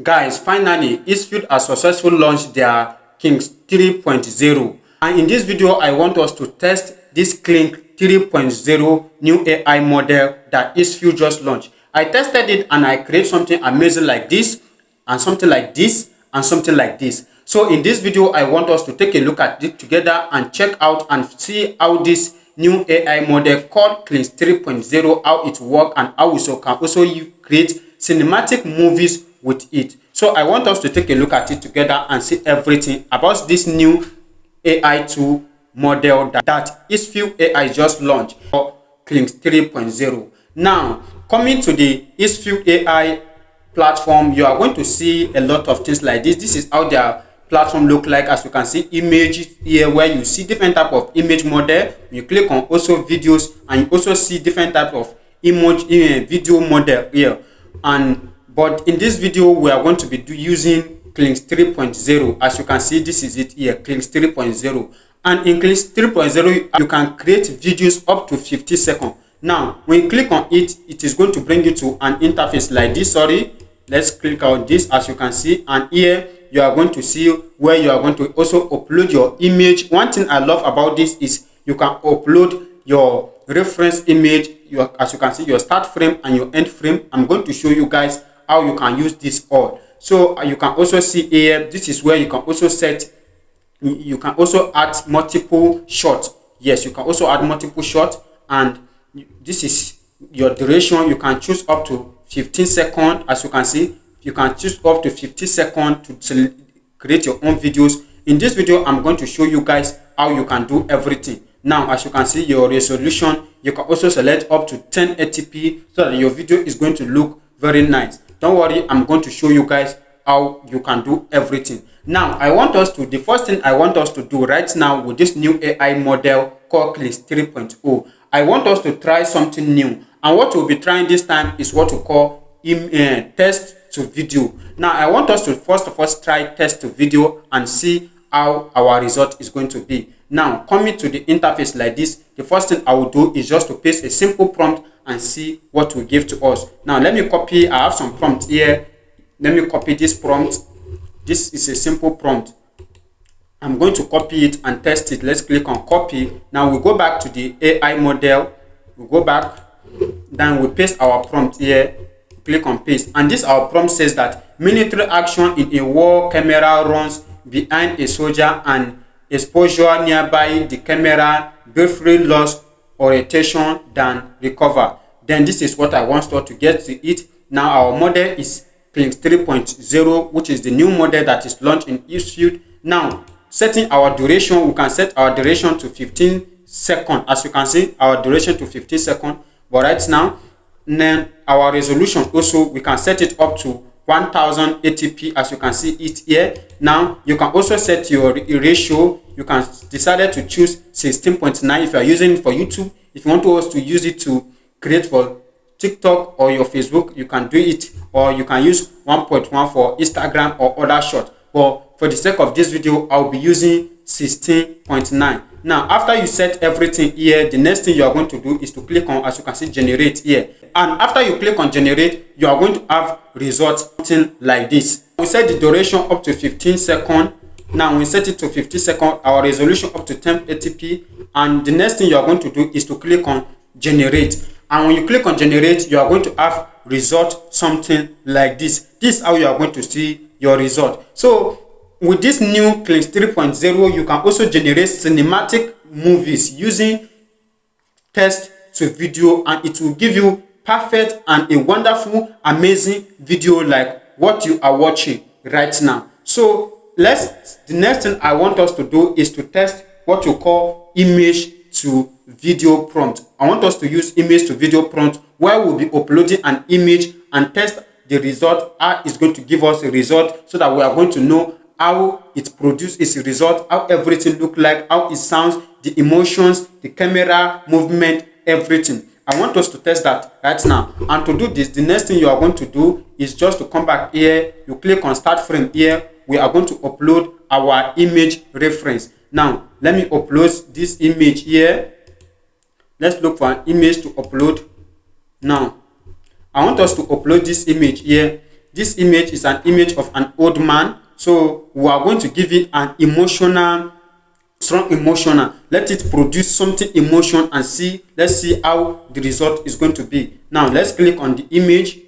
Guys, finally, Higgsfield has successfully launched their Kling 3.0. And in this video, I want us to test this Kling 3.0 new AI model that Higgsfield just launched. I tested it and I created something amazing like this, and something like this, and something like this. So in this video, I want us to take a look at it together and check out and see how this new AI model called Kling 3.0, how it works and how we can also create cinematic movies with it. So I want us to take a look at it together and see everything about this new AI tool model that Higgsfield AI just launched for Kling 3.0. Now, coming to the Higgsfield AI platform, you are going to see a lot of things like this. This is how their platform look like. As you can see, images here where you see different type of image model. You click on also videos and you also see different type of image video model here. But in this video, we are going to be using Kling 3.0. As you can see, this is it here, Kling 3.0. And in Kling 3.0, you can create videos up to 50 seconds. Now, when you click on it, it is going to bring you to an interface like this. Sorry, let's click on this. As you can see, and here you are going to see where you are going to also upload your image. One thing I love about this is you can upload your reference image, as you can see, your start frame and your end frame. I'm going to show you guys how you can use this all. So you can also see here, this is where you can also you can also add multiple shots. Yes, you can also add multiple shots, and this is your duration. You can choose up to 15 seconds. As you can see, you can choose up to 50 seconds to create your own videos. In this video, I'm going to show you guys how you can do everything. Now, as you can see, your resolution, you can also select up to 1080p so that your video is going to look very nice. Don't worry, I'm going to show you guys how you can do everything. Now, the first thing I want us to do right now with this new AI model called Kling 3.0, I want us to try something new. And what we'll be trying this time is what we call test to video. Now, I want us to first of all try test to video and see how our result is going to be. Now, coming to the interface like this, the first thing I will do is just to paste a simple prompt and see what will give to us. Now, let me copy. I have some prompt here. Let me copy this prompt. This is a simple prompt. I'm going to copy it and test it. Let's click on copy. Now we go back to the AI model. We go back, then we paste our prompt here. Click on paste, and this our prompt says that military action in a war, camera runs behind a soldier and exposure nearby the camera, briefly lost orientation, then recover. Then this is what I want us to get to it. Now our model is Kling 3.0, which is the new model that is launched in Higgsfield. Now, setting our duration, we can set our duration to 15 seconds. As you can see, our duration to 15 seconds. But right now, then our resolution also, we can set it up to 1080p, as you can see it here. Now, you can also set your ratio. You can decide to choose 16.9 if you are using it for YouTube. If you want us to use it to create for TikTok or your Facebook, you can do it, or you can use 1.1 for Instagram or other short. But for the sake of this video, I'll be using 16.9. Now, after you set everything here, the next thing you are going to do is to click on, as you can see, generate here. And after you click on generate, you are going to have results something like this. We set the duration up to 15 seconds. Now we set it to 50 seconds, our resolution up to 1080p. And the next thing you are going to do is to click on generate. And when you click on generate, you are going to have result something like this. This is how you are going to see your result. So with this new Kling 3.0, you can also generate cinematic movies using text to video, and it will give you perfect and a wonderful, amazing video like what you are watching right now. So the next thing I want us to do is to test what you call image to video prompt. I want us to use image to video prompt, where we'll be uploading an image and test the result, how it's going to give us a result, so that we are going to know how it produces its result, how everything look like, how it sounds, the emotions, the camera movement, everything. I want us to test that right now. And to do this, the next thing you are going to do is just to come back here. You click on start frame here. We are going to upload our image reference. Now, let me upload this image here. Let's look for an image to upload. Now, I want us to upload this image here. this image is an image of an old man, so we are going to give it an emotional, strong emotional. Let it produce something emotion and see, let's see how the result is going to be. Now let's click on the image.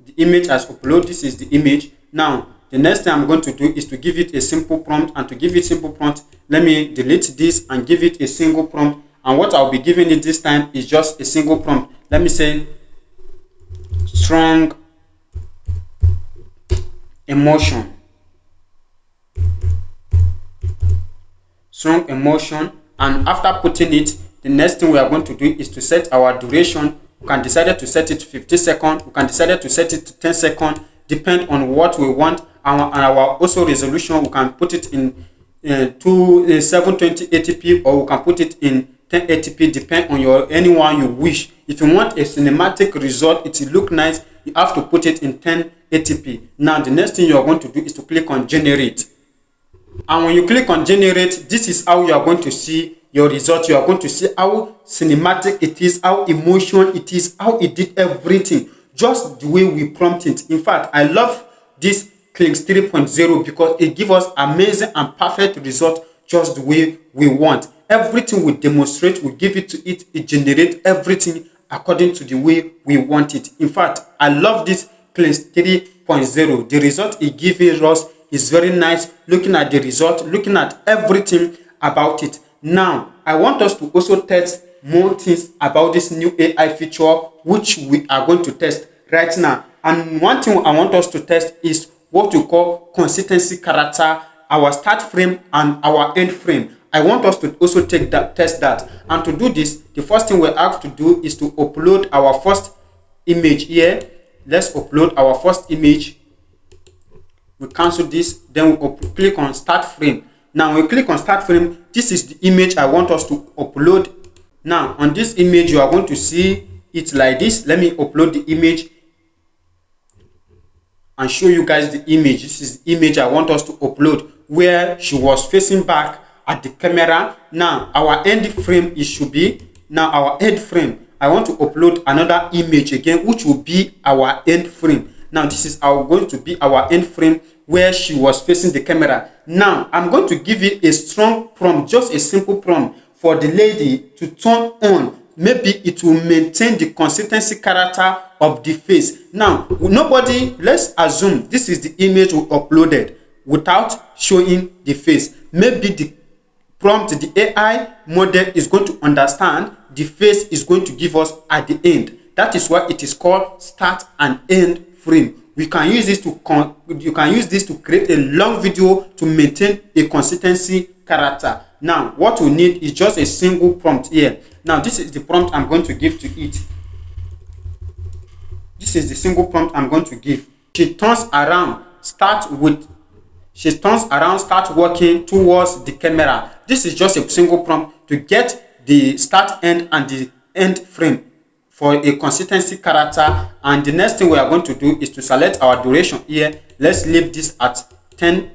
The image has uploaded. This is the image. Now the next thing I'm going to do is to give it a simple prompt, and to give it simple prompt, let me delete this and give it a single prompt. And what I'll be giving it this time is just a single prompt. Let me say strong emotion. Strong emotion. And after putting it, the next thing we are going to do is to set our duration. We can decide to set it to 50 seconds. We can decide to set it to 10 seconds, depend on what we want. And our also resolution, we can put it in 720p, or we can put it in 1080p, depend on anyone you wish. If you want a cinematic result, it will look nice, you have to put it in 1080p. Now the next thing you are going to do is to click on generate. And when you click on generate, this is how you are going to see your result. You are going to see how cinematic it is, how emotional it is, how it did everything, just the way we prompt it. In fact, I love this Kling 3.0 because it gives us amazing and perfect result just the way we want. Everything we demonstrate, we give it to it, it generates everything according to the way we want it. In fact, I love this Kling 3.0. The result it gives us is very nice. Looking at the result, looking at everything about it. Now, I want us to also test more things about this new AI feature, which we are going to test right now. And one thing I want us to test is what we call consistency character, our start frame and our end frame. I want us to also test that. And to do this, the first thing we have to do is to upload our first image here. Let's upload our first image. We cancel this, then we click on start frame. Now we click on start frame. This is the image I want us to upload. Now on this image, you are going to see it like this. Let me upload the image and show you guys the image. This is the image I want us to upload, where she was facing back at the camera. Now our end frame, it should be now our end frame. I want to upload another image again, which will be our end frame. Now this is going to be our end frame, where she was facing the camera. Now I'm going to give it a strong prompt, just a simple prompt for the lady to turn on. Maybe it will maintain the consistency character of the face. Now let's assume this is the image we uploaded without showing the face. Maybe the prompt, the AI model is going to understand the face is going to give us at the end. That is why it is called start and end frame. We can use this to create a long video to maintain a consistency character. Now what we need is just a single prompt here. Now this is the prompt I'm going to give to it. This is the single prompt I'm going to give. She turns around, start walking towards the camera. This is just a single prompt to get the start, end, and the end frame for a consistency character. And the next thing we are going to do is to select our duration here. Let's leave this at 10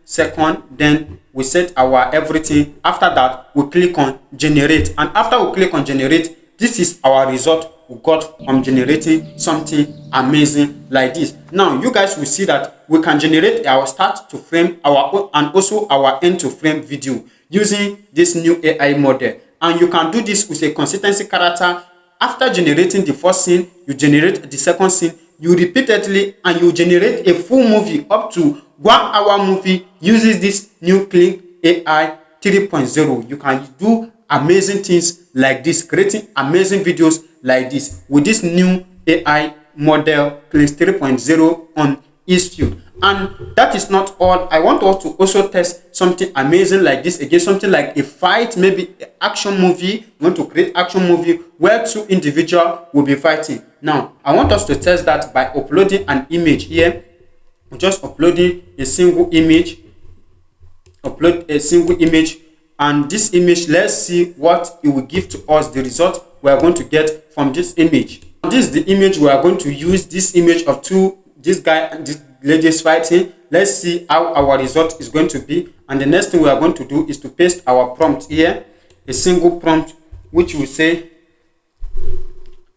seconds. Then we set our everything. After that, we click on generate. And after we click on generate, this is our result we got from generating something amazing like this. Now you guys will see that we can generate our start to frame, and also our end to frame video using this new AI model. And you can do this with a consistency character. After generating the first scene, you generate the second scene, you repeatedly, and you generate a full movie up to 1 hour movie uses this new Kling AI 3.0. You can do amazing things like this, creating amazing videos like this with this new AI model Kling 3.0 on Higgsfield. And that is not all. I want us to also test something amazing like this again, something like a fight, maybe an action movie. You want to create action movie where two individuals will be fighting. Now I want us to test that by uploading an image here. We're just uploading a single image. Upload a single image, and this image, let's see what it will give to us, the result we are going to get from this image. This is the image we are going to use, this image of this guy and this ladies fighting. Let's see how our result is going to be. And the next thing we are going to do is to paste our prompt here, a single prompt, which will say,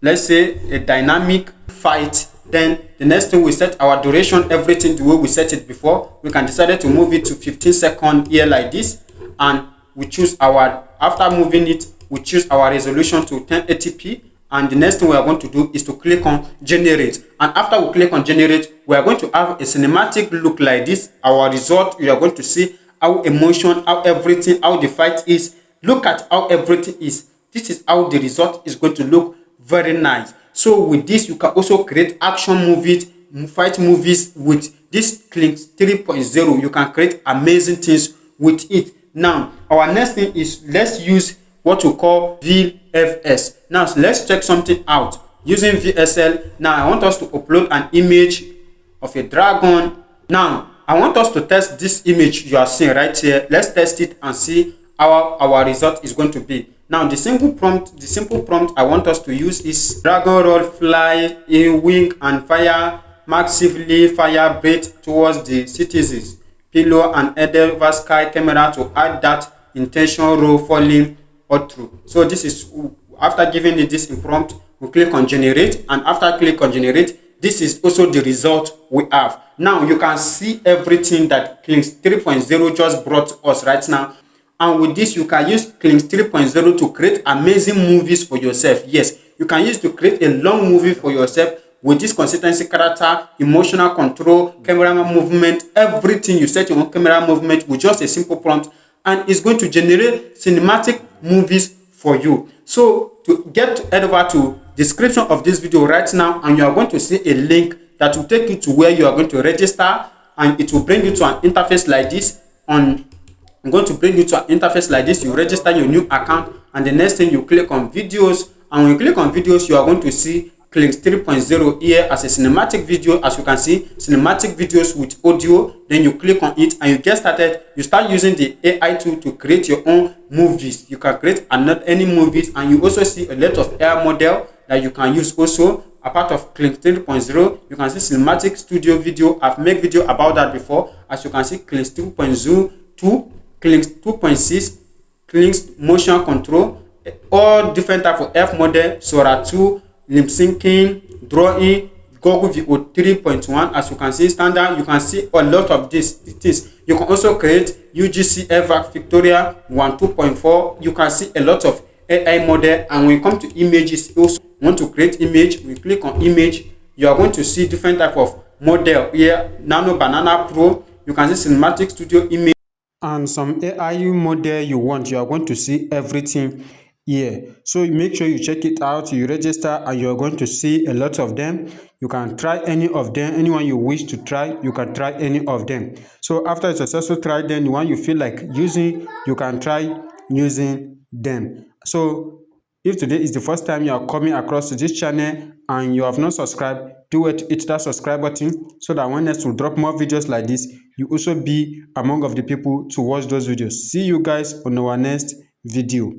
let's say a dynamic fight Then the next thing, we set our duration, everything the way we set it before. We can decide to move it to 15 seconds here like this, and we choose our, after moving it, we choose our resolution to 1080p. And the next thing we are going to do is to click on generate. And after we click on generate, we are going to have a cinematic look like this. Our result, you are going to see how emotion, how everything, how the fight is. Look at how everything is. This is how the result is going to look. Very nice. So with this, you can also create action movies, fight movies with this Kling 3.0. You can create amazing things with it. Now, our next thing is, let's use what we call VFS. Now, so let's check something out using VSL. Now, I want us to upload an image of a dragon. Now, I want us to test this image you are seeing right here. Let's test it and see how our result is going to be. Now, the simple prompt I want us to use is dragon roll, fly in wing and fire massively, fire breath towards the citizens, pillow and endeavor sky camera to add that intention roll falling or through. So this is, after giving it this prompt, we click on generate, and after click on generate, this is also the result we have. Now you can see everything that Kling 3.0 just brought us right now. And with this, you can use Kling 3.0 to create amazing movies for yourself. Yes, you can use to create a long movie for yourself with this consistency character, emotional control, camera movement, everything you set your own camera movement with just a simple prompt, and it's going to generate cinematic movies for you. So to head over to description of this video right now, and you are going to see a link that will take you to where you are going to register, and it will bring you to an interface like this. I'm going to bring you to an interface like this. You register your new account, and the next thing, you click on videos, and when you click on videos, you are going to see Kling 3.0 here as a cinematic video. As you can see, cinematic videos with audio. Then you click on it and you get started. You start using the AI tool to create your own movies. You can create any movies, and you also see a lot of AI model that you can use also. A part of Kling 3.0, you can see cinematic studio video. I've made video about that before. As you can see, Kling 2.0, Kling 2.6, Kling's motion control, all different type of F model, Sora 2, lip syncing, drawing, Google VO 3.1. As you can see, standard, you can see a lot of this. You can also create UGC EVAC Victoria 1.2.4. You can see a lot of AI model. And when you come to images, also want to create image, we click on image, you are going to see different type of model here. Nano Banana Pro, you can see cinematic studio image, and some AI model you want. You are going to see everything here. So make sure you check it out, you register, and you're going to see a lot of them. You can try any of them. Anyone you wish to try, you can try any of them. So after you successfully try them, the one you feel like using, you can try using them. So if today is the first time you are coming across to this channel and you have not subscribed, do it, hit that subscribe button so that when next we drop more videos like this, you also be among of the people to watch those videos. See you guys on our next video.